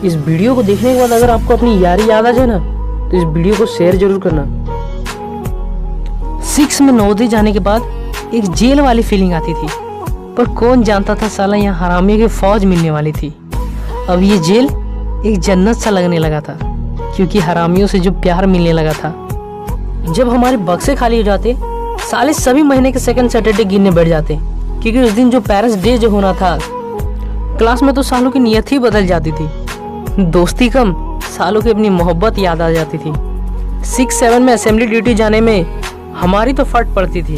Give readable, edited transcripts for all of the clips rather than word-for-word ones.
इस वीडियो को देखने के बाद अगर आपको अपनी यारी याद आ जाए ना तो इस वीडियो को शेयर जरूर करना। 6 में नवोदय जाने के बाद एक जेल वाली फीलिंग आती थी, पर कौन जानता था साला यहाँ हरामियों की फौज मिलने वाली थी। अब ये जेल एक जन्नत सा लगने लगा था, क्योंकि हरामियों से जो प्यार मिलने लगा था। जब हमारे बक्से खाली हो जाते साले सभी महीने के सेकंड सैटरडे गिनने बैठ जाते, क्योंकि उस दिन जो पेरेंट्स डे जो होना था, क्लास में तो सालों की नियत ही बदल जाती थी। दोस्ती कम, सालों की अपनी मोहब्बत याद आ जाती थी। 6-7 में असेंबली ड्यूटी जाने में हमारी तो फट पड़ती थी,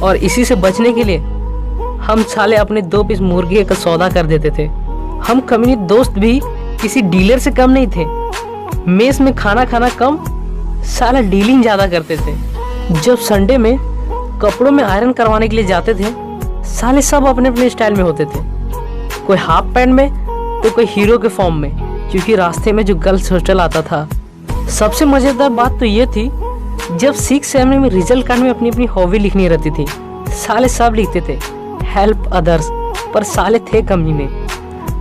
और इसी से बचने के लिए हम साले अपने 2 पीस मुर्गे का सौदा कर देते थे। हम कम्युनिटी दोस्त भी किसी डीलर से कम नहीं थे। मेस में खाना खाना कम, साला डीलिंग ज़्यादा करते थे। जब संडे में कपड़ों में आयरन करवाने के लिए जाते थे, साले सब अपने अपने स्टाइल में होते थे। कोई हाफ पैंट में तो कोई हीरो के फॉर्म में, क्योंकि रास्ते में जो गर्ल्स हॉस्टल आता था। सबसे मज़ेदार बात तो ये थी, जब 6-7 में रिजल्ट कार्ड में अपनी अपनी हॉबी लिखनी रहती थी, साले सब लिखते थे हेल्प अदर्स, पर साले थे कमीने।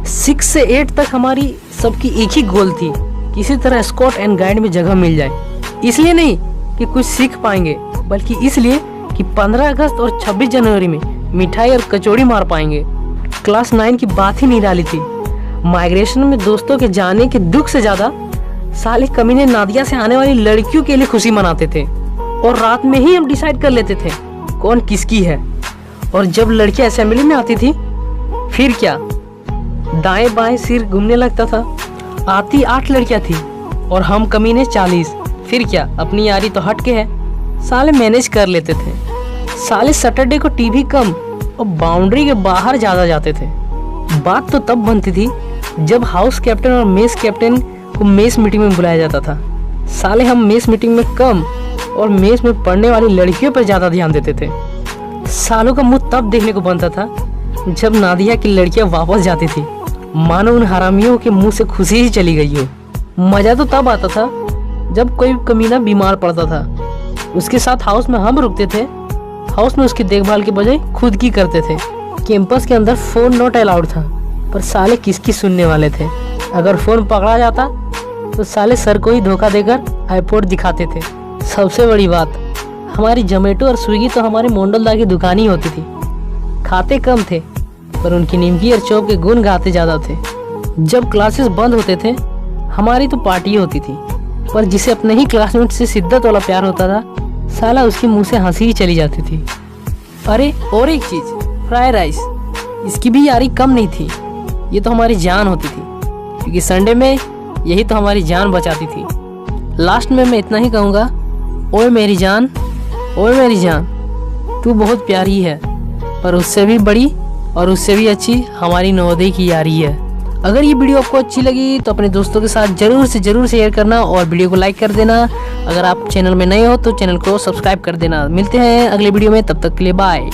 6 से 8 तक हमारी सबकी एक ही गोल थी, किसी तरह स्कॉट एंड गाइड में जगह मिल जाए। इसलिए नहीं कि कुछ सीख पाएंगे, बल्कि इसलिए कि 15 अगस्त और 26 जनवरी में मिठाई और कचौड़ी मार पाएंगे। क्लास 9 की बात ही नहीं डाली थी। माइग्रेशन में दोस्तों के जाने के दुख से ज़्यादा साले कमीने नादिया से आने वाली लड़कियों के लिए खुशी मनाते थे, और रात में ही हम डिसाइड कर लेते थे कौन किसकी है। और जब लड़कियां असेंबली में आती थी, फिर क्या, दाएं बाएं सिर घूमने लगता था। आती 8 लड़कियां थी और हम कमीने 40। फिर क्या, अपनी यारी तो हट के है, साले मैनेज कर लेते थे। साले सैटरडे को टीवी कम और बाउंड्री के बाहर ज़्यादा जाते थे। बात तो तब बनती थी जब हाउस कैप्टन और मेस कैप्टन को मेस मीटिंग में बुलाया जाता था। साले हम मेस मीटिंग में कम और मेस में पढ़ने वाली लड़कियों पर ज़्यादा ध्यान देते थे। सालों का मुंह तब देखने को बनता था जब नादिया की लड़कियां वापस जाती थी, मानो उन हरामियों के मुंह से खुशी ही चली गई हो। मज़ा तो तब आता था जब कोई कमीना बीमार पड़ता था, उसके साथ हाउस में हम रुकते थे। हाउस में उसकी देखभाल के बजाय खुद की करते थे। कैंपस के अंदर फ़ोन नॉट अलाउड था, पर साले किसकी सुनने वाले थे। अगर फ़ोन पकड़ा जाता तो साले सर को ही धोखा देकर आईपॉड दिखाते थे। सबसे बड़ी बात, हमारी जोमेटो और स्विगी तो हमारे मोंडलदा की दुकान ही होती थी। खाते कम थे, पर उनकी निमकी और चौप के गुण गाते ज़्यादा थे। जब क्लासेस बंद होते थे, हमारी तो पार्टी होती थी, पर जिसे अपने ही क्लासमेट से शिद्दत वाला प्यार होता था, साला उसके मुंह से हंसी ही चली जाती थी। अरे और एक चीज़, फ्राइड राइस, इसकी भी यारी कम नहीं थी। ये तो हमारी जान होती थी, क्योंकि संडे में यही तो हमारी जान बचाती थी। लास्ट में मैं इतना ही कहूँगा, ओए मेरी जान, ओए मेरी जान, तू बहुत प्यारी है, पर उससे भी बड़ी और उससे भी अच्छी हमारी नवोदय की यारी है। अगर ये वीडियो आपको अच्छी लगी तो अपने दोस्तों के साथ ज़रूर शेयर करना और वीडियो को लाइक कर देना। अगर आप चैनल में नए हो तो चैनल को सब्सक्राइब कर देना। मिलते हैं अगले वीडियो में, तब तक के लिए बाय।